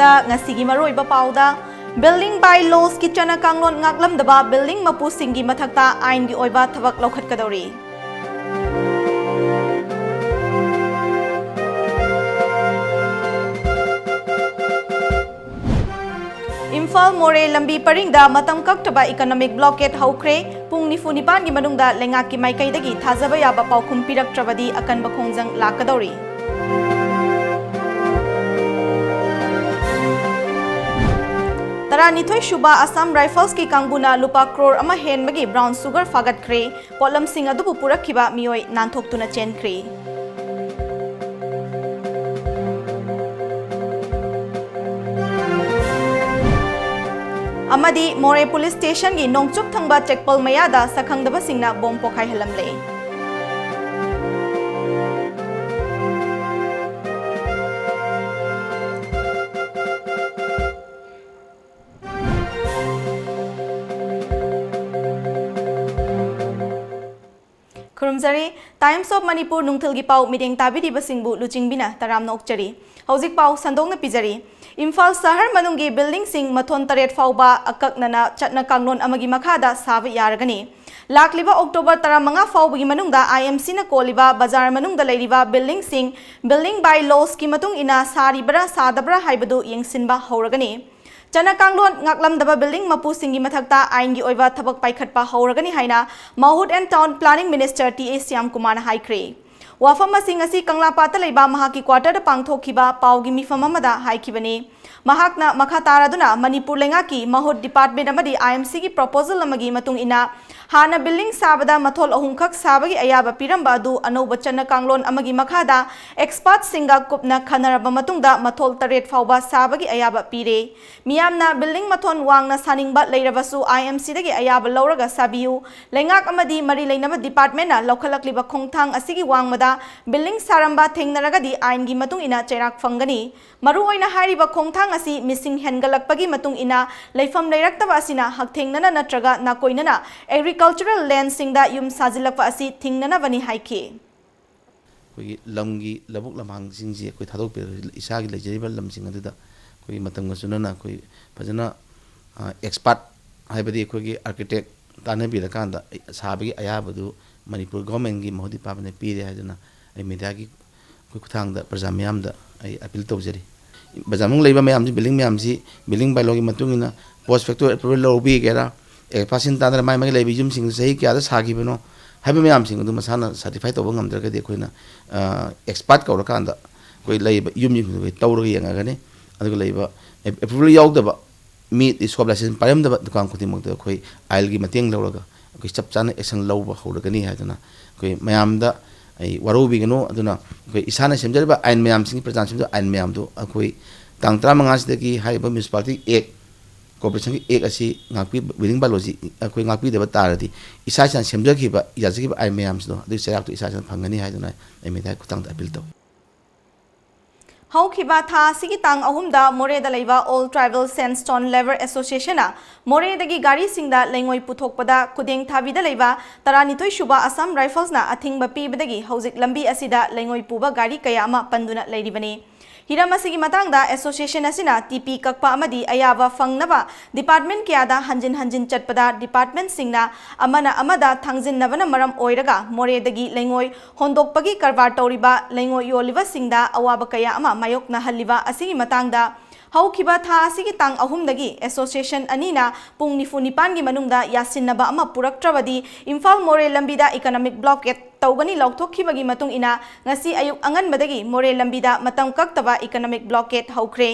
ꯃꯇꯨꯡꯗ ꯉꯁꯤꯒꯤ ꯃꯔꯨꯑꯣꯏꯕ ꯄꯥꯎꯗ ꯕꯤꯜꯗꯤꯡ ꯕꯥꯏ ꯂꯣꯁꯀꯤ ꯆꯠꯅ ꯀꯥꯡꯂꯣꯟ ꯉꯥꯛꯂꯝꯗꯕ ꯕꯤꯜꯗꯤꯡ ꯃꯄꯨꯁꯤꯡꯒꯤ ꯃꯊꯛꯇ ꯑꯥꯏꯟꯒꯤ ꯑꯣꯏꯕ ꯊꯕꯛ ꯂꯧꯈꯠꯀꯗꯧꯔꯤ꯫ इम्फाल मोरे लंबी परिंगदा मतम कक्तबा इकोनॉमिक ब्लॉकेट हौख्रे पुंग 94 की मनुंगदा लेंगाकी माइकैदगी थाजबा याबा पाउखुम पिरक्त्रबदी अकनबा खोंजंग लाकदौरी। तरानिथोय शुबा असम राइफल्स की कांगबुना लुपा क्रोर अमा हेनबगी ब्राउन सुगर फागतख्रे पोलम सिंह अदुबु पुरखिबा मियोय नानथोक्तुना चेनख्रे। अमदी मोरे पुलिस स्टेशन की नोंगचुप थंगबा चेकपोल मयादा सखंगदबा सिंगना बोम पोखाय हलमले। खुरुमजरी टाइम्स ऑफ मणिपुर नुंगथलगी पाउ मिदेंग ताबिदिबा सिंगबु लुचिंगबिना तरामना ओक्चरी हौजिक पाउ संदोंगना पिजरी। इम्फाल शहर मनुंगी बिल्डिंग सिंग मथोन तरेट फाउबा अककनना चटना कांगलोन अमगी मखादा साबा यारगनी। लाकलिबा अक्टोबर 15 फाउबगी मनुंगदा आईएमसी ना कोलिबा बाजार मनुंगदा लेरिबा बिल्डिंग सिंग बिल्डिंग बाय लॉस की मतुंग इना सारिबरा सादबरा हाइबदु यंगसिनबा हौरगनी। चना कांगलोन ngaklamdaba बिल्डिंग मपुसिंगी मथक्ता आइनगी ओइबा थबक पाइखटपा हौरगनी हाइना माहुद and town planning minister T A Shyam Kumar हाइख्रे। वाफम असिंग असि कंगलापाता लेबा महाकी क्वार्टर पांगथोखिबा पाउगी मिफम अमदा हाइखिबनी। महाकना मखा तारादुना मणिपुर लेंगाकी माहुद डिपार्टमेंट अमदी आईएमसी की प्रपोजल अमगी मतुंग इना हाना बिल्डिंग साबदा मथोल अहुमखक साबगी अयाबा पिरंबा अदु अनौबा चन्ना कांगलोन अमगी मखादा एक्सपर्ट सिंगा कुपना खनरबा मतुंगदा मथोल तरेट फाउबा साबगी अयाबा पिरे। मियामना बिल्डिंग मथोन वांगना सानिंगबा लेरबसु आईएमसी दगी अयाबा लौरगा साबियु लेंगाक अमदी मरी लेनबा डिपार्टमेंट ना लौखलकलिबा खोंगथांग असिगी वांगमदा बिल्डिंग सारंबा थेंगनरगदी आइनगी मतुंग इना चैराक फंगनी। मरु ओइना हारिबा खोंगथांग असि मिसिंग हेनगलकपगी मतुंग इना लेफम लेरक्तबा असिना हकथेंगनना नत्रगा नाकोइनना एग्रीकल्चरल लैंड सिंगदा युम साजिलकपा असि थिंगननबनी हाइखे। कोई लमगी लबुक लमांग सिंगजे कोई थादोक पे इसागी लेजरिबा लमसिंग अदुदा कोई मतंग सुनना कोई फजना एक्सपर्ट हाइबदी कोई आर्किटेक्ट तानबिरकांदा साबगी अयाबदु मणिपुर गवर्नमेंट की मोदी पापने पीरे हाइदना आई मीडिया की कोई खुथांगदा प्रजा मयामदा आई अपील तौजरी। बजामुंग लेबा मयामजी बिल्डिंग बाय लॉगी मतुंगिना पोस्ट फैक्टर अप्रूवल लौबी गेरा ए पासिन तादर माय मगे लेबी जुम सिंग सही क्या सागिबनो हाइबा मयामसिंग अदु मसाना सर्टिफाई तौबा ngamdragadi कोइना एक्सपर्ट कौरकांदा कोई लेबा युम जिंग तौरगा यंगागने अदुगा लेबा अप्रूवल यावदबा मीट स्कोप लाइसेंस पारमदबा दुकान खुदिमगदा कोई आइल की मतेंग लौरगा कोई चप चाना एक्शन लौबा हौरगनी हाइदना कोई मयामदा आई वरोबिगनो अदुना कोई इसाना सेमजरबा आइन मयामसिंग प्रजासिंग आइन मयामदो कोई तांग 35 सिदगी हाइबा म्युनिसिपालिटी एक्ट कॉर्पोरेशन की एक असी गापी बिल्डिंग बालोजी कोई गापी देबा तारदी इसासन सेमजखिबा याजखिबा आइ मयामसदो अदु सेराक तो इसासन फंगनी हाइदना एमिदा खुतांग अपील तो हौखिबा था सिगी तांग अहुमदा मोरेदा लेबा all tribal sandstone labour association मोरेदगी गाड़ी सिंगदा लेंगोई पुथोकपदा खुदेंग थाबिदा लेबा 92 शुबा असम राइफल्स ना अथिंगबा पीबदगी हौजिक लंबी असिदा लेंगोई पुबा गाड़ी कया अमा पंदुना लेरिबनी। हिरम असिगी मतंगदा एसोसिएशन असिना टीपी कक्पा अमदी अयाबा फंगनबा डिपार्टमेंट क्यादा हंजिन हंजिन चटपदा डिपार्टमेंट सिंगना अमना अमदा थांजिनबना मरम ओइरगा मोरेदगी लेंगोई होंदोकपगी करबार तौरिबा लेंगोई योलिबा सिंगदा अवाबा कया अमा मायोकना हल्लिबा असिगी मतंगदा हौखिबा था असिगी तांग अहुमदगी एसोसिएशन अनीना पुंग 94 की मनुंगदा यासिनबा अमा पुरक्त्रबदी इम्फाल मोरे लंबीदा इकोनॉमिक ब्लॉकेट तौगनी लौथोखिबगी मतुंग इना ngasi ayuk anganbadagi more lambida matam kaktaba economic blockade haukhre।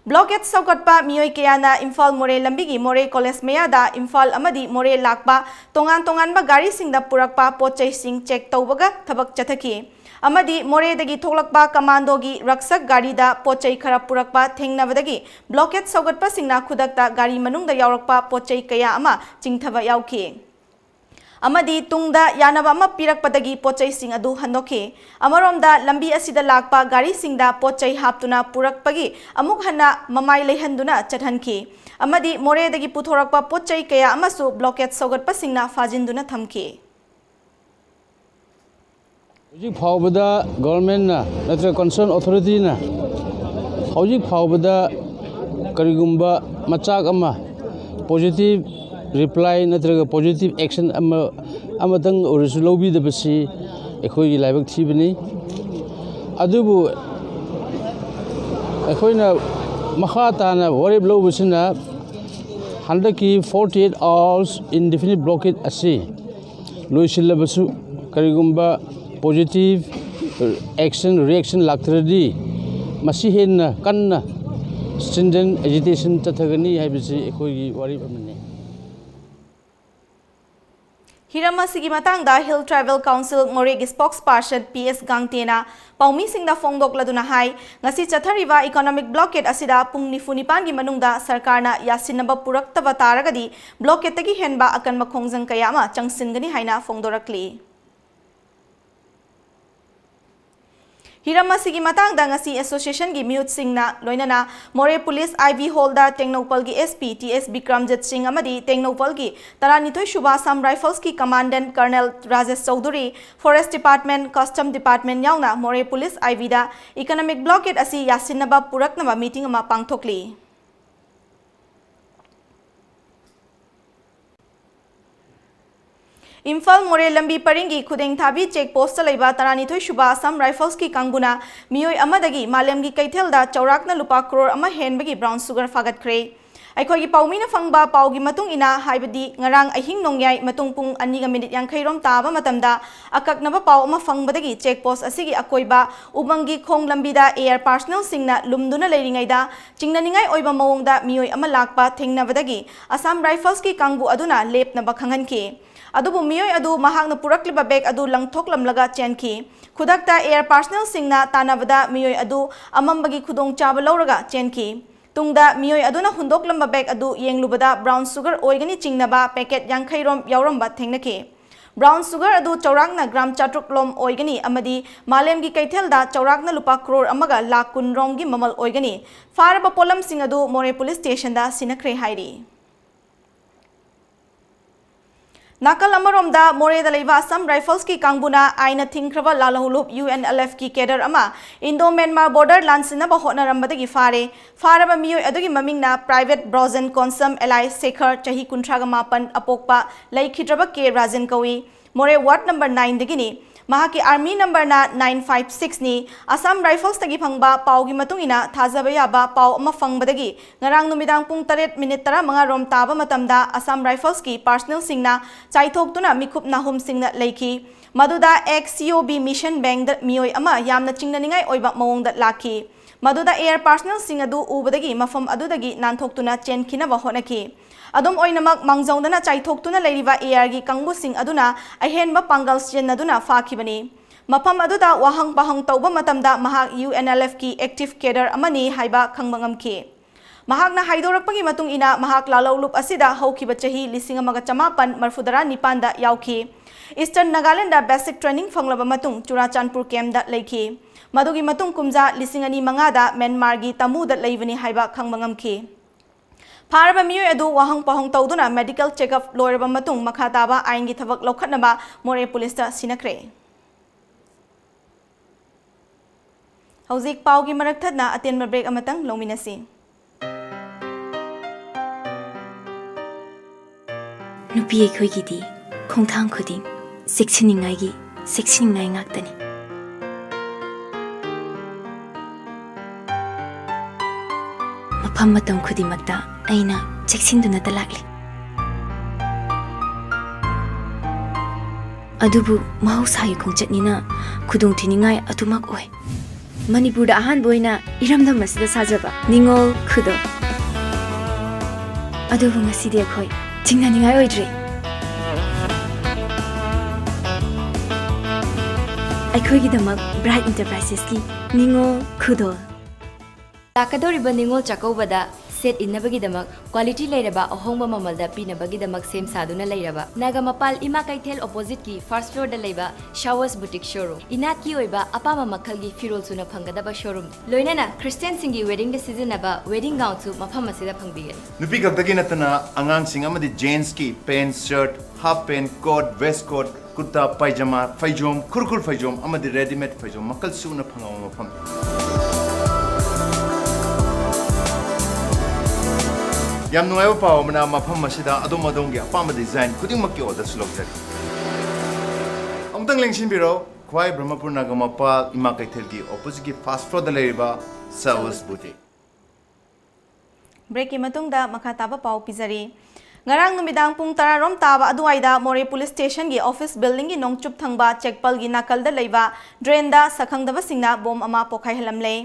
Blockade सौगटपा मियोय कयाना इम्फाल मोरे लंबीगी मोरे कॉलेज मयादा इम्फाल अमदी मोरे लाकपा तोंगान तोंगानबा गाड़ी सिंगदा पुरकपा पोचै सिंग चेक तौबगा थबक चथकी अमदी मोरेदगी थोलकपा कमांडोगी रक्षक गाड़ीदा पोचै खरा पुरकपा थेंगनबदगी ब्लॉकेट सौगटपा सिंगना खुदकता गाड़ी मनुंगदा यावरकपा पोचै कया अमा चिंगथबा यावखी। अमदी तुंगदा यानबा अमा पिरकपदगी पोचै सिंग अदु हंदोखे। अमरोमदा लंबी असिदा लाकपा गाड़ी सिंगदा पोचै हापतुना पुरकपगी अमुक हन्ना ममाई लेहंदुना चटहनखी अमदी मोरेदगी पुथोरकपा पोचै कया अमसु ब्लॉकेट सौगटपा सिंगना फाजिंदुना थमखी। हौजिक फावबदा गवर्नमेंट ना नत्र कंसर्न अथॉरिटी ना हौजिक फावबदा करिगुम्बा मचाक अमा पॉजिटिव रिप्लाई नत्रगा पॉजिटिव एक्शन अमतंग ओरसु लौबीदबसी अखोई लाइबक थीबनी अदुबु अखोइना मखा ताना वरेब लौबसिना हंडकी 48 hours indefinite blockade असी लोइसिल्लबसु करिगुम्बा पॉजिटिव एक्शन रिएक्शन लाक्तरदी मसी हेन्ना कन्ना stringent agitation चथगनी हाइबसी अखोई वरी अमने हिरमसिगी मतंगदा हिल ट्राइबल काउंसिल मोरेगी स्पोक्सपर्सन PS गांगतेना पाउमी सिंगदा फोंगदोकलदुना हाई ngasi चथरिवा इकोनॉमिक ब्लॉकेट असिदा पुंग निफुनिपान गी मनुंगदा सरकारना यासिनबा पुरक्तबा तारगदी ब्लॉकेट तगी हेनबा अकनबा खोंगजंग कयामा चंगसिनगनी हाइना फोंगदोरकली हिरमसिगी मतंगदा ngasi एसोसिएशन गी म्यूट सिंगना लोइनना मोरे पुलिस आईवी होल्डा टेक्नोपल गी SP TS बिक्रमजित सिंह अमदी टेक्नोपल गी 32 शुबा असम राइफल्स की commandant colonel Rajesh Chaudhary forest department custom department यावना मोरे पुलिस आईवी दा इकोनॉमिक ब्लॉकेट असी यासिनबा पुरकनबा मीटिंग अमा पांगथोकली इम्फाल मोरे लंबी परिंगी खुदेंग थाबी चेक पोस्ट लेबा 32 शुबा असम राइफल्स की कांगबुना मियोय अमदगी मालेमगी कैथेलदा चौराकना लुपा करोड़ अमा हेनबगी ब्राउन सुगर फागतख्रे अखोगी पाउमीना फंगबा पाउगी मतुंग इना हाइबदी ngarang अहिंग नोंग्याय मतुंग पुंग 2 मिनिट 50 रोम ताबा मतमदा अककनबा पाउ अमा फंगबदगी चेक पोस्ट असिगी अकोइबा उबंगी खोंग लंबीदा एयर पर्सनल सिंगना लुमदुना लेरिंगैदा चिंगननिंगाय ओइबा मवोंगदा मियोय अमा लाकपा थेंगनबदगी असम राइफल्स की कांगबु अदुना लेपनबा खंगनकी अदुबु मियोय अदु महागना पुरक्लिबा बैग अदु लंगथोकलमलगा चेनखी खुदकता एयर पर्सनल सिंगना तानाबदा मियोय अदु अमंबगी खुदोंग चाबा लौरगा चेनखी तुंगदा मियोय अदुना हुंदोकलंबा बैग अदु येंगलुबदा ब्राउन सुगर ओइगनी चिंगनबा पैकेट 50 रोम यावरंबा थेंगनखी ब्राउन सुगर अदु चौराकना ग्राम 4 लोम ओइगनी अमदी मालेमगी कैथेलदा चौराकना लुपा करोड़ अमगा लाख 10 रोमगी ममल ओइगनी फारबा पोलम सिंग अदु मोरे पुलिस स्टेशन दा सिनख्रे हाइरी नाकल अमरोमदा मोरेदा लेबा असम राइफल्स की कांगबुना आइना थिंख्रबा लालहुलुप UNLF की केडर अमा इंडो म्यांमार बॉर्डर लांसिनबा होटनरंबदगी फारबा मियोय अदुगी ममिंगना प्राइवेट ब्रोजन कोनसम एलाई शेखर चही 38 अपोकपा लैखिद्रबा के राजन कवी मोरे वार्ड नंबर 9 दगिनी महाकी आर्मी नंबर ना 956 नि असम राइफल्स तगी फंगबा पाउगी मतुंगिना थाजबा याबा पाउ अमा फंगबदगी ngarang numidag pung 8 minute 15 rom taba matamda Assam rifles की पर्सनल सिंगना चाइथोक्तुना मिखुप नाहुम सिंगना लेखी मदुदा XCOB मिशन बैंक द मियोय अमा यामना चिंगननिंगाय ओइबा मवोंगदा लाखी मदुदा एयर पर्सनल सिंग अदु उबदगी मफम अदुदगी नानथोक्तुना चेनखिनबा होनकी अदुम ओइनमक मांगजौदना चाइथोक्तुना लेरिबा एयर गी कांगबु सिंग अदुना अहेनबा पांगल सिजनदुना फाखिबनी मफम अदुदा वाहंग पाहंग तौबा मतमदा महाक UNLF की एक्टिव केडर अमनी हाइबा खंगमंगमकी महाकना हाइदोरकपगी मतुंग इना महाक लालौलुप असिदा हौखिबा चही 1994 दा यावखी ईस्टर्न नागालैंड दा बेसिक ट्रेनिंग फंगलबा मतुंग चुराचांदपुर कैम्प दा लेखी मदुगी मतुंग कुमजा 2005 दा म्यांमार गी तमुदा लेबनी हाइबा खंगमंगमकी फारबा मियोय अदु वाहंग पाहंग तौदुना मेडिकल चेकअप लोयरबा मतुंग मखा ताबा आइन गी थबक लौखटनबा मोरे पुलिस ता सिनख्रे हौजिक पाउगी मरक थदना अतेनबा ब्रेक अमतंग लौमिनसी नुपी अखोइगिदी खोंथांग खुदिंग सेक्सिनिंगाई ngaktani मफम मतम खुदिमक्ता अइना चेक्सिंदुना तलाकली अदुबु महौसाई खोंचतनिना खुदुंग थिनिंगाई अतुमक ओय मणिपुर दा अहान बोइना इरमदम मसिदा साजबा निंगोल खुदो अदुबु ngasidi अखोय चिंगनानिंगाई ओइद्रे अखोइगिदमक ब्राइट इंटरप्राइजेस की निंगोल खुदो लाकदोरिबा निंगोल चाकौबदा सेट इन्नबगिदमक क्वालिटी लेरबा अहोंगबा ममलदा पीनबगिदमक सेम सादुना लेरबा नागामपाल इमा कैथेल ऑपोजिट की फर्स्ट फ्लोर दा लेबा शावर्स बुटीक शोरूम इनात की ओइबा अपामा मखलगी फिरोल सुना फंगदबा शोरूम लोइनाना क्रिश्चियन सिंगी वेडिंग दे सिजनबा वेडिंग गाउन सु मफम असिदा फंगबिगन नुपी खक्तगी नतना अंगांग सिंग अमदी जेंट्स की pant shirt half pant coat vest coat kurta pyjama फैजोम खुरखुर फैजोम अमदी रेडीमेड फैजोम मकल सुना फंगाव मफम ꯌꯥꯝ ꯅꯨꯡꯉꯥꯏꯕ ꯄꯥꯎ ꯑꯃꯅ ꯃꯐꯝ ꯑꯁꯤꯗ ꯑꯗꯣꯝ ꯑꯗꯣꯝꯒꯤ ꯑꯄꯥꯝꯕ ꯗꯤꯖꯥꯏꯟ ꯈꯨꯗꯤꯡꯃꯛꯀꯤ ꯑꯣꯔꯗꯔꯁꯨ ꯂꯧꯖꯔꯤ ꯑꯃꯨꯛꯇꯪ ꯂꯦꯡꯁꯤꯟꯕꯤꯔꯣ ꯈ꯭ꯋꯥꯏ ꯕ꯭ꯔꯍ꯭ꯃꯄꯨꯔ ꯅꯒꯃꯄꯥꯜ ꯏꯃꯥ ꯀꯩꯊꯦꯜꯒꯤ ꯑꯣꯄꯣꯖꯤꯠꯀꯤ ꯐꯥꯁꯠ ꯐ꯭ꯂꯣꯔꯗ ꯂꯩꯔꯤꯕ ꯁꯥꯋꯁ ꯕꯨꯇꯤꯛ ब्रेक की मतुंगदा मखा ताबा पाव पिजरी ngarang numidang pung tararom taba aduaida More Police Station gi office building gi nongchup thangba checkpal gi nakal da leiba drain da sakhangdaba singna bom ama pokhai helamle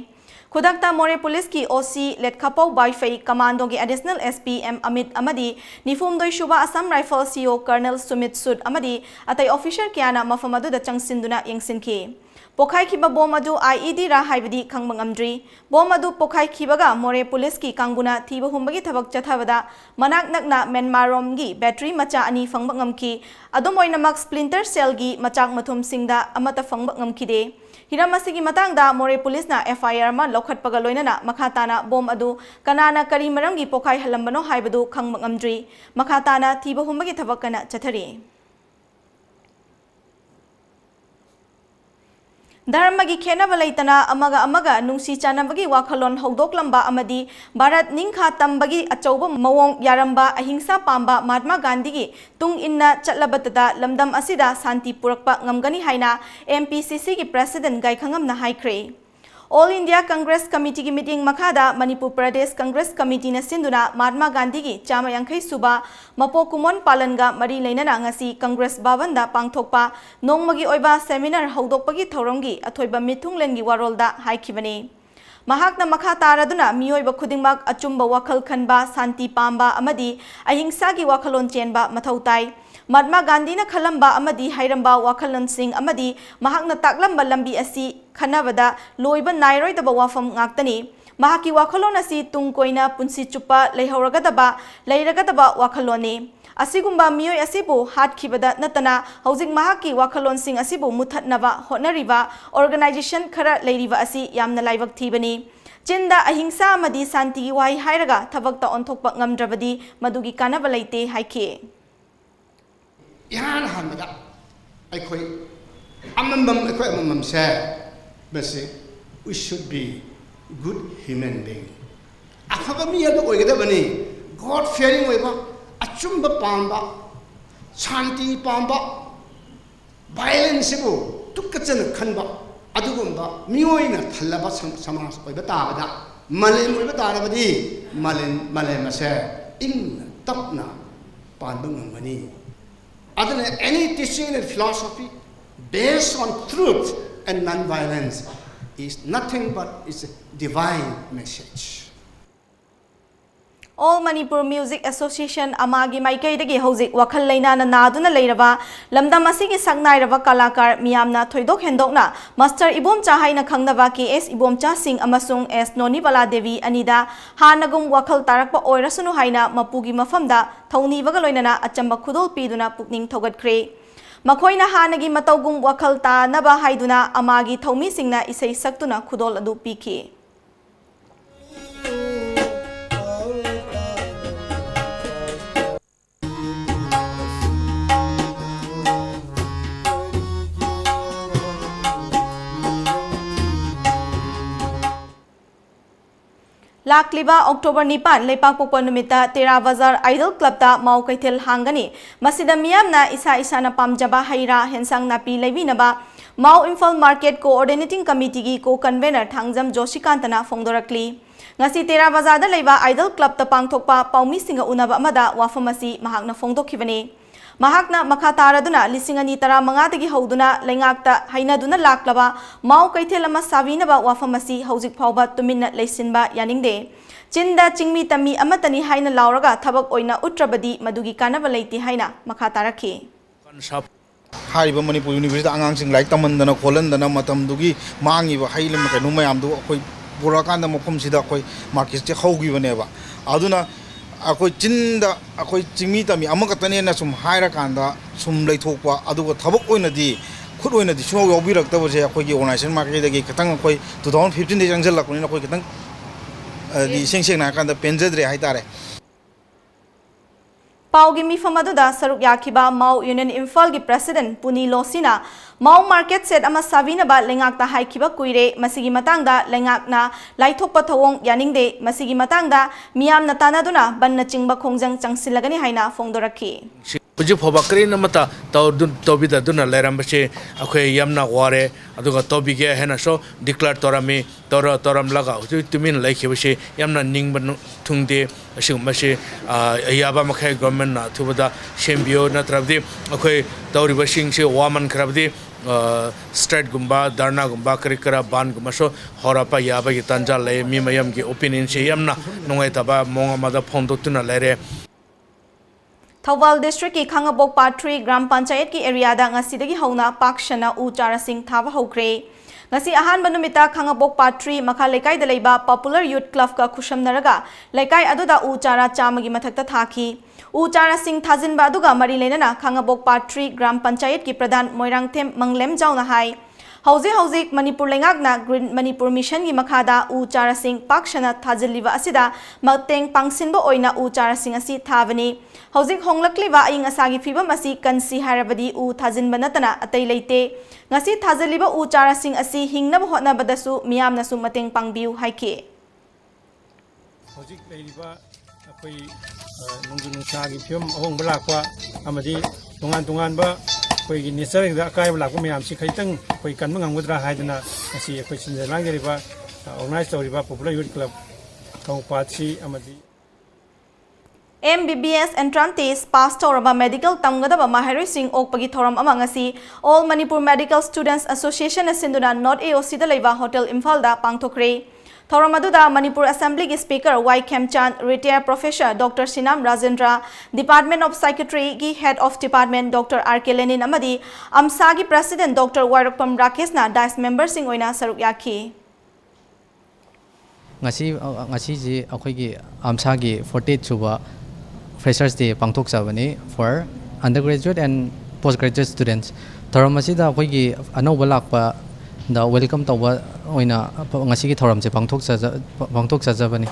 khudakta More Police ki OC Letkapau Baifei Commando gi Additional SP M Amit Amadi Nifumdoi Shuba Assam Rifle CO Colonel Sumit Sud Amadi atai officer kiana mafamadu da changsinduna yengsinki Pokhai khiba bom adu IED ra haibadi khangbangamdri bom adu pokhai khibaga More Police ki kangbuna thiba humbagi thabak chathabada manak nakna Myanmarom gi battery macha ani phangbangamki adumoinamak splinter cell gi machak mathum singda amata phangbangamkide hiramasi gi matangda More Police na FIR ma lokhatpaga loinana makhatana bom adu kanana kari maram gi pokhai halambano haibadu khangbangamdri makhatana thiba humbagi thabak kana chathari Dharmagi khenaba leitana amaga nungsi chanabagi wakhalon hogdoklamba amadi Bharat ningkha tambagi achauba mawong yaramba ahingsa pamba Mahatma Gandhi gi tung inna chatlabatada lamdam asida santi purakpa ngamgani haina MPCC gi president gaikhangamna haikre All India Congress Committee ki meeting makhada Manipur Pradesh Congress Committee na sinduna Mahatma Gandhi gi chama yankhai suba mapo kumon palanga mari leinana ngasi Congress Bhavan da pangthokpa nongmagi oiba seminar hogdokpagi thoromgi athoiba mithunglengi warolda haikhibani Mahakna makha taraduna miyoiba khudingmak achumba wakhal khanba santi pamba amadi ahingsa gi wakhalon chenba mathautai Mahatma Gandhi na khalamba amadi hairamba wakhalan sing amadi mahakna taklamba lambi asi khanabada loiba nairoi daba wafam ngaktani mahaki wakhalon asi tungkoina punsi chupa leihoragadaba leiragadaba wakhaloni asigumba miyoi asibu hatkhibada natana hojik mahaki wakhalon sing asibu muthatnaba hotnariba organization khara leiriba asi yamna laibak thibani chinda ahingsa amadi santi gi wai hairaga thabakta onthokpa ngamdrabadi madugi kanaba leite haiki Ihan hamada aikoi amam say we should be good human being afaba mi adu oigedabani God fearing oiba achumba pamba shanti pamba violence bu tukachana khanba adugumba miyoina thallaba samas oiba taabada malen oiba taarabadi malen mase in tapna pandungangani any teaching and philosophy based on truth and non-violence is nothing but is a divine message. All Manipur Music Association amagi maikaidagi hojik wakhal leinana naduna leiraba lamdam asigi saknairaba kalakar miyamna thoidok hendokna Master Ibomcha haina khangnaba KS Ibomcha Singh amasung S Nonibala Devi anida hanagum wakhal tarakpa oirasunu haina mapugi mafamda thonibaga loinana achamba khudol piduna pukning thogatkre Makoina hanagi matawgum wakhal ta naba haiduna amagi thomi singna isai saktuna khudol adu piki Lakliba October 9 Lepak Pokpa Numita Tera Bazar Idol Club ta Mau Kaithel Hangani Masida Miyamna isa na pamjaba haira hensang napi levinaba Mau Imphal Market Coordinating Committee gi co-convener Thangjam Joshikantana Fongdorakli Ngasi Tera Bazar da leiba Idol Club ta pangthokpa paumi singa unaba amada wafamasi mahakna fongdokhibani Mahakna makataraduna lisingani tara mangatagi hauduna lengakta hainaduna laklaba Mau Kaithelama Savinaba wafamasi haujik phauba tuminna leisinba yaningde Chinda chingmi tami amatani haina lauraga thabak oina utrabadi madugi kanaba leiti haina makatarakhi Hariba Manipur University angangsing like tamandana kolandana matamdugi mangiba hailim kanu mayamdu akoi burakanda mafamsida akoi market che haugibaneba aduna akoi chinda akoi chingmi tami amakatane na sum haira kanda sum leithokpa aduga thabak oinadi khud oinadi suno yobiraktaba je akoi gi organization market dagi katang akoi 2015 de jangjal lakuni akoi katang di seng na kanda penjadre haitare Paugi mifam aduda saruk yakiba Mau Union Imphal gi President Puni Losina Mau Market set ama savina ba lengak ta haikiba kuire masigi matangda lengak na laithokpa thawong yaningde masigi matangda miyam na tanaduna banna chingba khongjang changsilagani haina fongdoraki. Puji phoba kari namata tobida duna lerambache akhe yamna ware aduga tobige hena so declare torami toram laga tumin laikhibache yamna ningba thungde ashigmache ayaba makhe government na thubada shembio na trabdi akhe tawriba singse waman khrabdi straight gumba darna gumba karikara ban gumba so horapa yaba gi tanja le mi mayam gi opinion se yamna nongai taba monga mada phondo tuna lere. Thawal District ki Khangabok Part 3 Gram Panchayat ki area da ngasidagi hauna pakshana u charasing thaba hokre. Ngasi ahan banumita Khangabok Part 3 makha lekai da leiba Popular Youth Club ka khusham naraga lekai aduda u chara chamagi mathakta thaki. U charasing thajin ba aduga mari lenana Khangabok Part 3 Gram Panchayat ki Pradhan Moirangthem Manglem jauna hai. Hauzik Manipur lengakna Green Manipur Mission gi makhada u charasing pakshana thajiliwa asida mateng pangsinbo oina u charasing asi thavani. Hauzik honglakliwa aing asagi fibam asi kansi harabadi u thajin banatana atay leite. Ngasi thajaliba u charasing asi hingnab hotnabadasu miyamnasu mateng pangbiu haike. Hauzik leiriba akoi nungju nungsagi fibam ahong balakwa amadi tungan ba koi gi nature da kai balakwa miyam si khaitang koi kan mangamudra haidana asi akoi sinjalang geriba organize toriba Popular Youth Club kongpatsi amadi MBBS entrantes pass toraba medical tamgadaba maharoi sing okpagi thoram amangasi All Manipur Medical Students Association asinduna North AOC da leiba Hotel Imphal da pangthokre. Thoram aduda Manipur Assembly gi Speaker Y Khemchand, Retired Professor Dr. Sinam Rajendra, Department of Psychiatry gi Head of Department Dr. R.K. Lenin amadi AMSA gi President Dr. Wairukpam Rakesh na DICE member sing oina saruk yaki. ngasi ji akhoi gi AMSA gi 48 chuba Freshers Day pangthok sabani for undergraduate and postgraduate students. Thoram asida akhoi gi anoba lakpa da welcome tawba oina ngasi gi thoram se pangthok sajabani.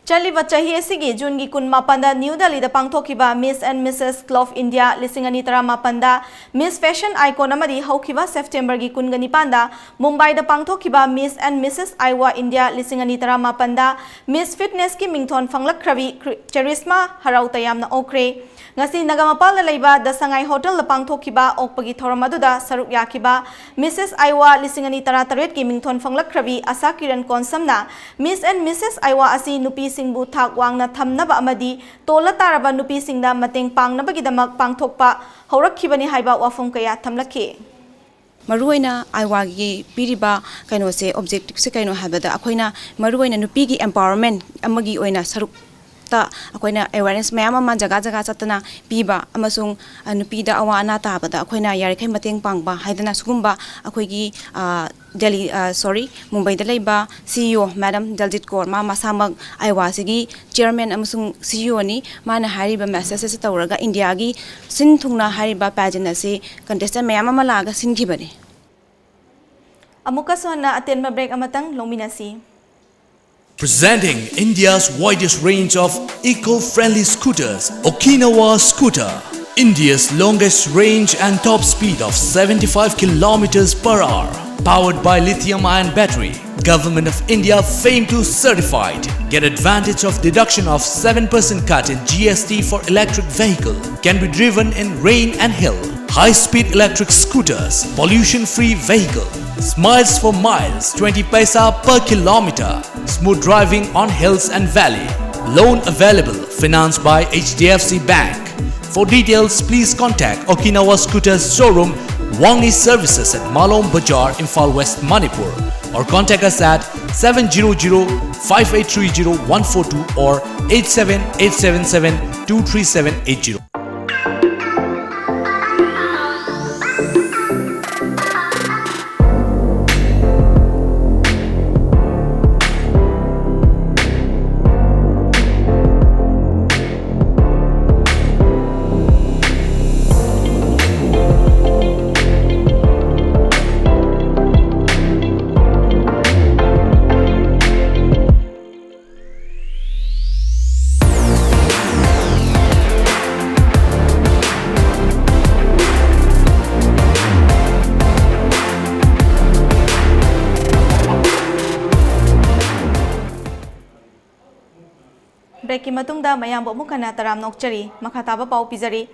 Chaliba chahi asigi June gi kun mapanda New Delhi da pangthokiba Miss and Mrs. Club India lisingani tara mapanda Miss Fashion Icon amadi haukiba September gi kun gani panda Mumbai da pangthokiba Miss and Mrs. Iowa India lisingani tara mapanda Miss Fitness ki mingthon fanglak krabi Charisma harau tayam na okre. Ngasi nagamapal na leiba da Sangai Hotel la pangthokiba okpagi thoram aduda saruk yakiba Mrs. Iowa lisingani tara taret ki mingthon fanglak krabi Asa Kiran Konsamna Miss and Mrs. Iowa asi nupi singbu thak wangna thamnaba amadi tola taraba nupi singda mateng pangnabagi-damak pangthokpa haurakkhibani haiba wafum kaya thamlakhi. Maruina Aiwagi piriba kaino se objective se kaino habada akoina maruina nupigi empowerment amagi oina saruk ta akoina awareness mayam ma jaga chatana piba amasung nupida awana tabada akoina yarikai mateng pangba haidana sugumba akoigi Delhi Mumbai da leiba CEO Madam Daljit Kaur ma masamag Aiwasigi chairman amasung CEO ni mana hariba message se tawraga India gi sin thungna hariba pageant ase contestant mayam ma laga sinkhibani. Amuka sohna atenma break amatang lominasi. Presenting India's widest range of eco-friendly scooters, Okinawa Scooter. India's longest range and top speed of 75 kilometers per hour. Powered by lithium-ion battery. Government of India famed to certified. Get advantage of deduction of 7% cut in GST for electric vehicle. Can be driven in rain and hill. High-speed electric scooters. Pollution-free vehicle. Smiles for miles, 20 paisa per kilometer. Smooth driving on hills and valley. Loan available. Financed by HDFC Bank. For details, please contact Okinawa Scooters Showroom, Wangi Services at Malom Bazaar, Imphal West, Manipur. Or contact us at 700-5830-142 or 87877-23780. Break की मतुंगदा mayam bo mukana taram nokchari makhataba pau pizari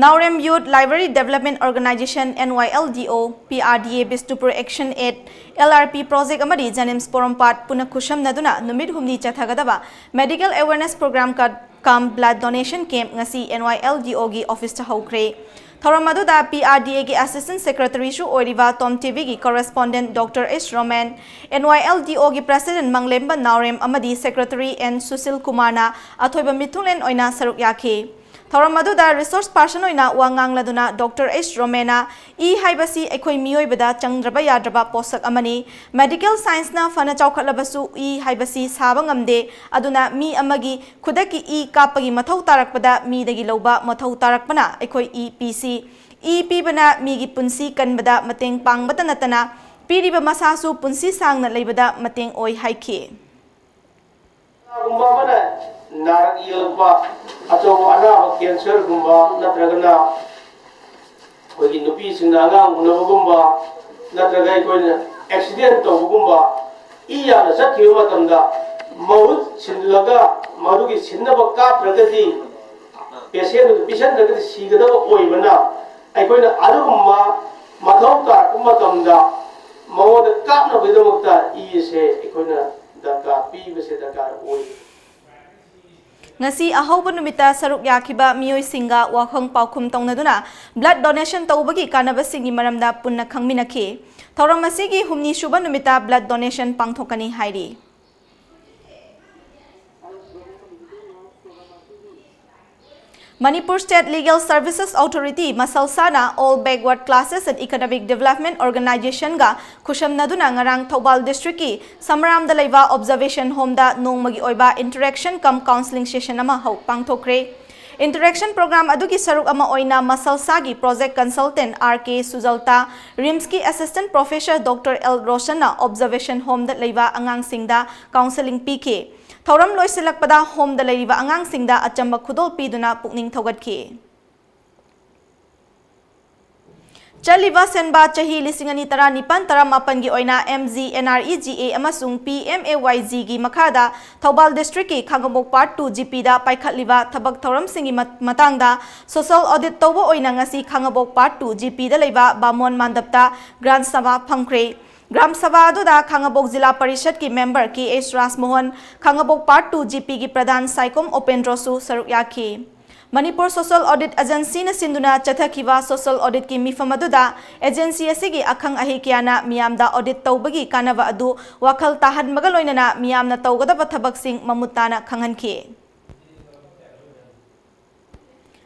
Naurem Youth Library Development Organization NYLDO PRDA Bistupur Action 8 LRP project amadi Janims Porompat Punakusham Naduna Numid Humni Chathagadaba Medical Awareness Program kam blood donation camp ngasi NYLDO gi office ta hokre Thoramadu PRDA gi Assistant Secretary Shu Oiriva TOMTV gi correspondent Dr. S. Roman NYLDO gi President Manglemba Naurem amadi Secretary N. Susil Kumarna Athoiba Mithulen oina saruk yakhe Thoramadu resource person oina wangang laduna Dr. S. Romena haibasi ekoi mioi bada changdraba yadraba posak amani medical science na fana chawkhatlabasu haibasi sabang amde aduna mi amagi khudaki kapagi mathau tarakpada mi dagi loba mathau tarakpana ekoi PC pibana mi gi punsi kanbada mateng pangbata natana piriba masasu punsi sangna leibada mateng oi haike Narang ilba atau anak cancer gumba natragana bagi nupi singanga guna gumba natragai koi accident to gumba iya na sakhi matamda maut sinlaga madugi sinna bakka pragati patient daga sigada oibana ai koi na arugumba mathau ta matamda mawada kapna bidamukta se koi na daka pi bese daka oi Ngasi ahauba numita saruk yakiba mioi singa wakhang paukhum tongnaduna blood donation tawbagi kanaba singi maramda punna khangminakhe thawram masigi humni shuba numita blood donation pangthokani hairi Manipur State Legal Services Authority Masalsana All Backward Classes and Economic Development Organization ga khusham naduna ngarang Thobal District ki Samaram da leiba observation home da nongmagi oiba interaction cum counseling session ama hau pangthokre interaction program adugi saruk ama oina Masalsa gi project consultant RK Sujalta RIMS ki assistant professor Dr. L Roshan na observation home da leiba angang singda counseling pk Thoram loisilakpada home da leiba angang singda achamba khudol piduna pukning thogatke Chaliva senba chahi lisingani tara nipan tara mapan gi oina MZNREGA amasung PMAYZ gi makhada Thobal District ki Khangabok Part 2 GP da paikhatliba thabak thoram singi matangda social audit tawba oina ngasi Khangabok Part 2 GP da leiba Bamon Mandapta Grand Sabha phangkre Gram Sabha aduda Khangabok Zilla Parishad ki member ki S. Rasmohan Khangabok Part 2 GP ki Pradhan Saikom Opendrosu saruk yakhe Manipur Social Audit Agency na sinduna chathakiwa social audit ki mifam aduda agency asigi akhang ahi kiana miyamda audit tawbagi kanava adu wakhal tahad magaloinana miyamna tawgadaba thabak sing mamutana khanghankhe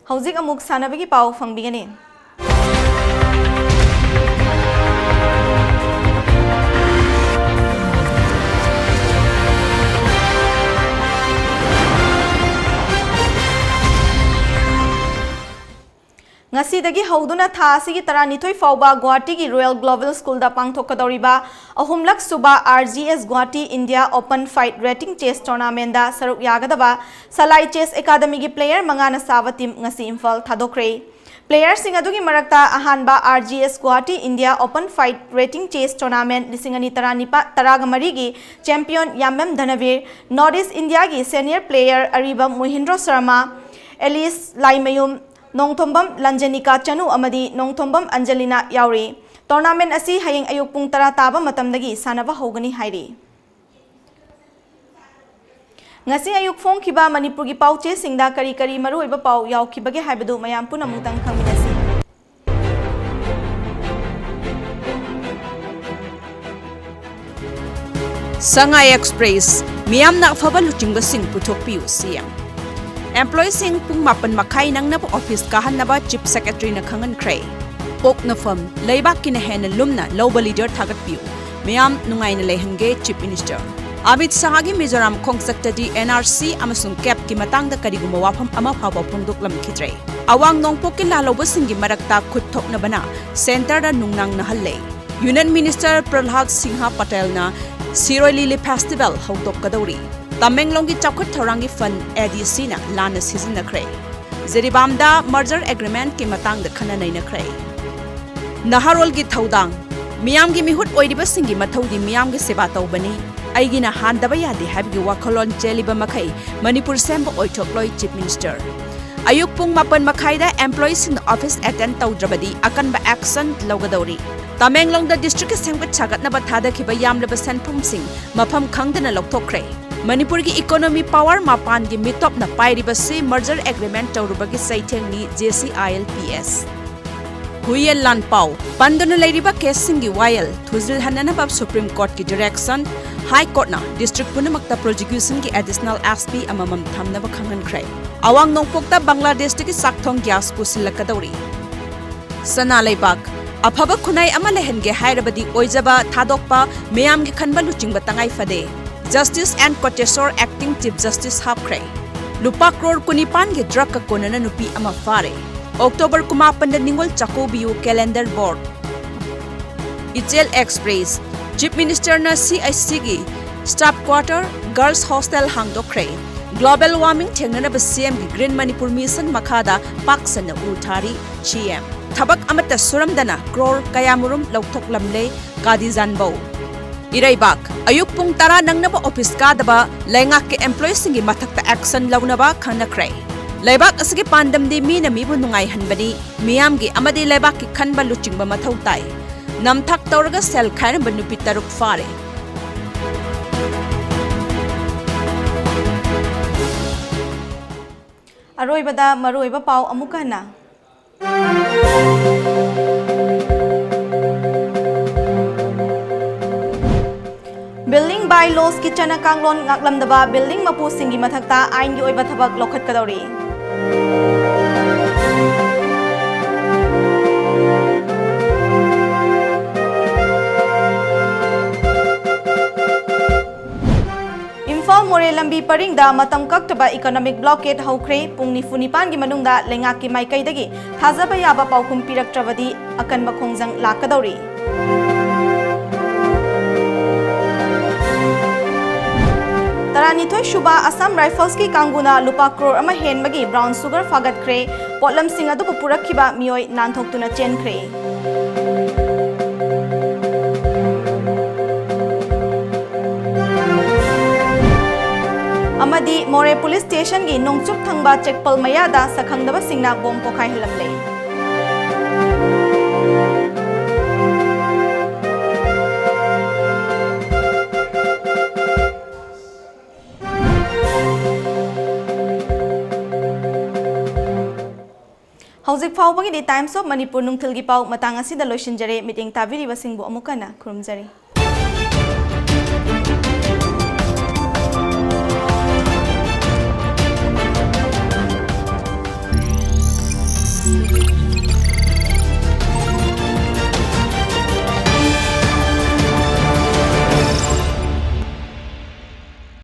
Hauzik amuk sanabagi pau fangbigani Ngasidagi hauduna tha asigi taranithoi fauba Guwahati gi Royal Global School da pangthokadoriba ahumlak suba RGS Guwahati India Open Fight Rating Chess Tournament da saruk yagadaba Salai Chess Academy gi player mangana sawa team ngasi Imphal thadokre player sing adugi marakta ahanba RGS Guwahati India Open Fight Rating Chess Tournament lisingani taragamari gi champion Yamem Dhanavir Northeast India gi senior player Ariba Mohindra Sharma Alice Laimayum Nongthombam Lanjanika Chanu amadi Nongthombam Angelina yauri tournament asi hayeng ayuk pung tara taba matamdagi sanaba hogani hairi ngasi ayuk phong khiba Manipur gi pauche singda kari kari maru iba pau yaw khibage haibadu mayam puna mutang khangminasi Sangai Express miyamna afaba luchingba sing puthokpiu siam Employee sing pung mapan makai nang nab office kahan naba chief secretary na khangan kray ok na firm laibak kin hen lumna loba leader thagat piu miyam nungai na lehange chief minister Amit Shahagi Mizoram Khongsaktadi NRC amasung cap ki matang da kariguma wafam ama phawa phongdok lam khidre awang nongpok ki laloba singi marakta khutthok na bana center da nungnang na halle Union Minister Pralhad Singha Patel na Siroi Lili Festival hongdok kadori Tamenglongi Chakut Thorangi Fund ADC na lana season na kray. Zeribamda merger agreement ki matang da khana nai na kray. Naharol gi thaudang miyam gi mihut oiriba singi mathaudi miyam gi seba tawbani aigina handaba yade habgi wakolon cheliba makai Manipur semba oithokloi Chief Minister. Ayuk pung 8:30 da employees in office attend tawdrabadi akanba action lawgadori. Tamenglong da district sengbat sagatnaba thadakhiba yamlaba senphumsing mafam khangdana lokthokre. Manipur ki economy power mapan gi mitop na pairiba si merger agreement tawrubagi saitheng ni JCILPS. Huyel Lan Pau Pandana Lairiba case singi Wayal Thuzil Hananabab Supreme Court ki direction High Court na District Punamakta prosecution ki additional SP amamam thamnaba khangan krai. Awang nongpokta Bangladesh ki sakthong gas pusilakadori. Sana Laibak Apaba Kunai Amalehenge Hairabadi Oizaba Thadokpa Meyam ki khanba luchingba tangai fade. Justice and Kotesor Acting Chief Justice Hapkrai. Lupa crore kunipan ki drug ka konana nupi ama fare. October kumapan da ningol Chakobiu Calendar Board. Ichel Express Chief Minister na CIC gi Staff Quarter Girls Hostel hangdokre. Global warming thengnana ba CM gi Green Manipur Mission makhada paksana uthari CM. Thabak amata suramdana crore kayamurum lauthok lamle kadi janbo. Iraibak ayuk pung tara nangnaba office kadaba laingak ke employees singi mathakta action lawnaba khanakrai. Laibak asigi pandam di mina mibu nungai hanbani miyamgi amadi laibak ki khanba luchingba mathau tai namthak tawraga sel khairam banupi taruk fare Aroibada maroiba pau amukana Building bylaws ki chana kanglon ngaklamdaba building mapu singi mathakta ain gi oiba thabak lokhat kadori Imphal More lambi paringda matam kaktaba economic blockade haukre pungni funipan gi manungda lengak ki maikaidagi thazaba yaba paukhum piraktrawadi akan makhongjang lakadori Taranithoi Shuba Assam Rifles ki Kanguna Lupa Crore ama henbagi brown sugar fagat kre potlam sing adu purakhiba mioi nanthok tuna chen kre Amadi More Police Station gi nongchup thangba checkpal mayada sakhangdaba singna bom pokhai halamle Hauzik faubagi di Times of Manipur nungthilgi pau matang asida loishinjare meeting tabiri basingbu amukana khurumjari